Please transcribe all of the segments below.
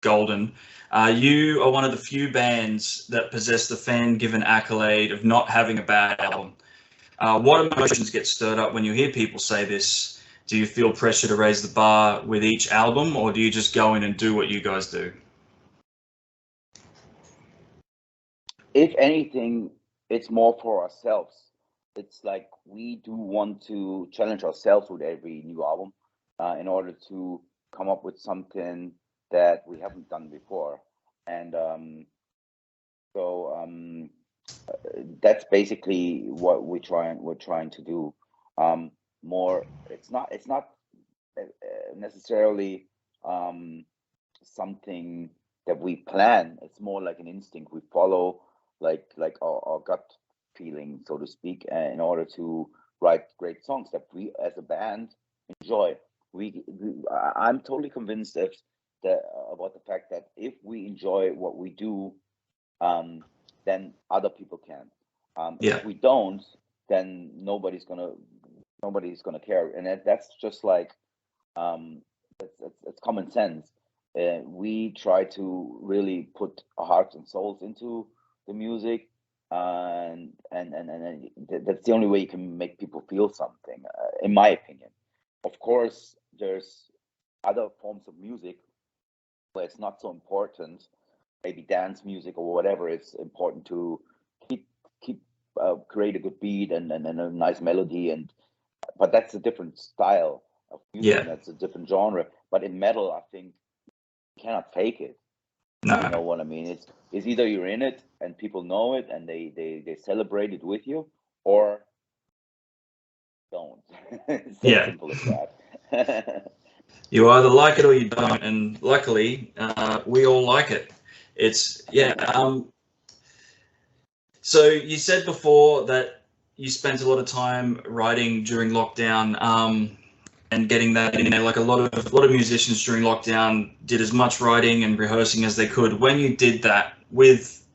golden. You are one of the few bands that possess the fan-given accolade of not having a bad album. What emotions get stirred up when you hear people say this? Do you feel pressure to raise the bar with each album, or do you just go in and do what you guys do? If anything, it's more for ourselves. It's like we do want to challenge ourselves with every new album in order to come up with something that we haven't done before. And that's basically what we're trying to do. More, it's not necessarily something that we plan. It's more like an instinct. We follow like our gut feeling, so to speak, in order to write great songs that we as a band enjoy. I'm totally convinced about the fact that if we enjoy what we do, then other people can. If we don't, then nobody's gonna care, and that's just like it's common sense. We try to really put our hearts and souls into the music, and that's the only way you can make people feel something, in my opinion. Of course, there's other forms of music where it's not so important, maybe dance music or whatever. It's important to create a good beat and a nice melody, but that's a different style of music. That's a different genre. But in metal, I think you cannot fake it. No. You know what I mean? It's either you're in it and people know it and they celebrate it with you, or don't. It's as simple as that. You either like it or you don't, and luckily we all like it. It's so you said before that you spent a lot of time writing during lockdown, and getting that in there. Like a lot of musicians during lockdown did as much writing and rehearsing as they could. When you did that, with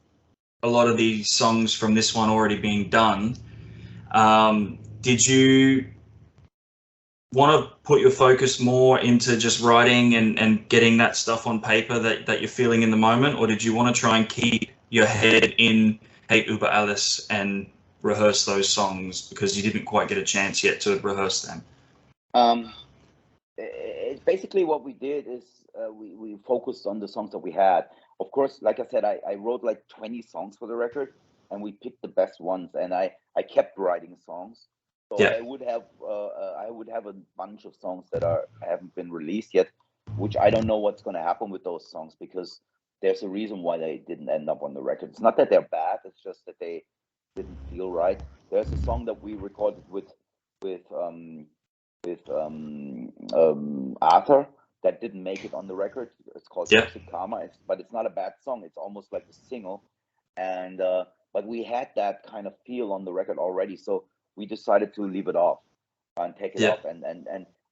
a lot of these songs from this one already being done, did you want to put your focus more into just writing and getting that stuff on paper that you're feeling in the moment, or did you want to try and keep your head in Hey Über Alles and rehearse those songs because you didn't quite get a chance yet to rehearse them? Basically what we did is we focused on the songs that we had. Of course, like I said, I wrote like 20 songs for the record, and we picked the best ones, and I kept writing songs. So I would have a bunch of songs that haven't been released yet, which I don't know what's going to happen with those songs, because there's a reason why they didn't end up on the record. It's not that they're bad, it's just that they didn't feel right. There's a song that we recorded with Arthur that didn't make it on the record. It's called Toxic Karma, but it's not a bad song. It's almost like a single, and but we had that kind of feel on the record already, so we decided to leave it off and take it off. And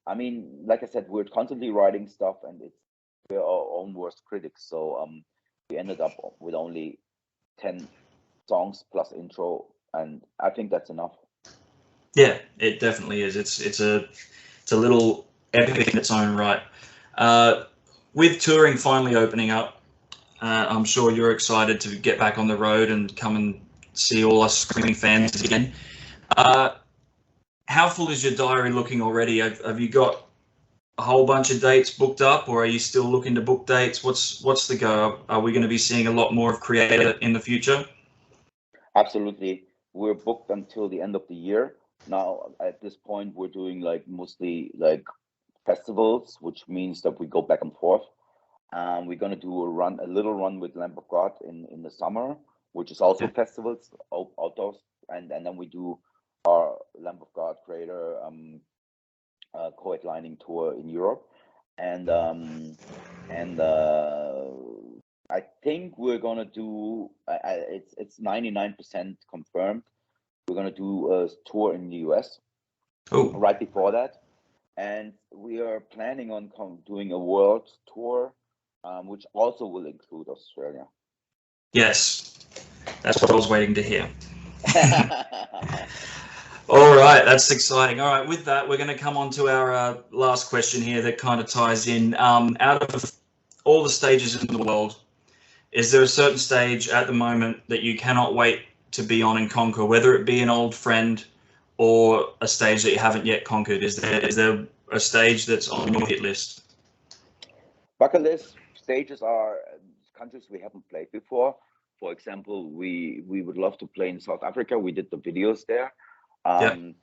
I mean, like I said, we're constantly writing stuff, and we're our own worst critics. So we ended up with only 10 songs plus intro, and I think that's enough. Yeah, it definitely is. It's a little epic in its own right. With touring finally opening up, I'm sure you're excited to get back on the road and come and see all us screaming fans again. How full is your diary looking already? Have you got a whole bunch of dates booked up, or are you still looking to book dates? What's the go? Are we going to be seeing a lot more of Kreator in the future? Absolutely. We're booked until the end of the year. Now, at this point, we're doing like mostly like festivals, which means that we go back and forth. We're going to do a little run with Lamb of God in the summer, which is also festivals, outdoors. And then we do our Lamb of God Krator co-headlining tour in Europe. And I think we're going to do, it's 99% confirmed, we're going to do a tour in the US right before that. And we are planning on doing a world tour, which also will include Australia. Yes, that's what I was waiting to hear. All right, that's exciting. All right, with that, we're going to come on to our last question here that kind of ties in. Out of all the stages in the world, is there a certain stage at the moment that you cannot wait to be on and conquer, whether it be an old friend or a stage that you haven't yet conquered? Is there a stage that's on your hit list? Bucket list stages are countries we haven't played before. For example, we would love to play in South Africa. We did the videos there. And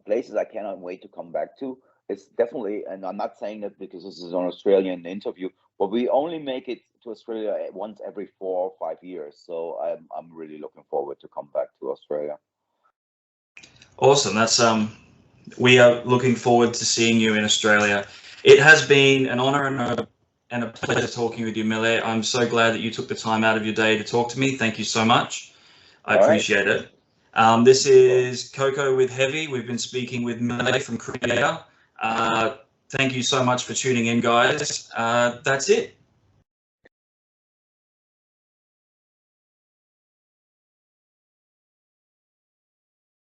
places I cannot wait to come back to. It's definitely, and I'm not saying that because this is an Australian interview, but we only make it to Australia once every 4 or 5 years. So I'm really looking forward to come back to Australia. Awesome. That's we are looking forward to seeing you in Australia. It has been an honor and a pleasure talking with you, Mille. I'm so glad that you took the time out of your day to talk to me. Thank you so much. I appreciate it. This is Coco with Heavy. We've been speaking with Mille from Kreator. Thank you so much for tuning in, guys. That's it.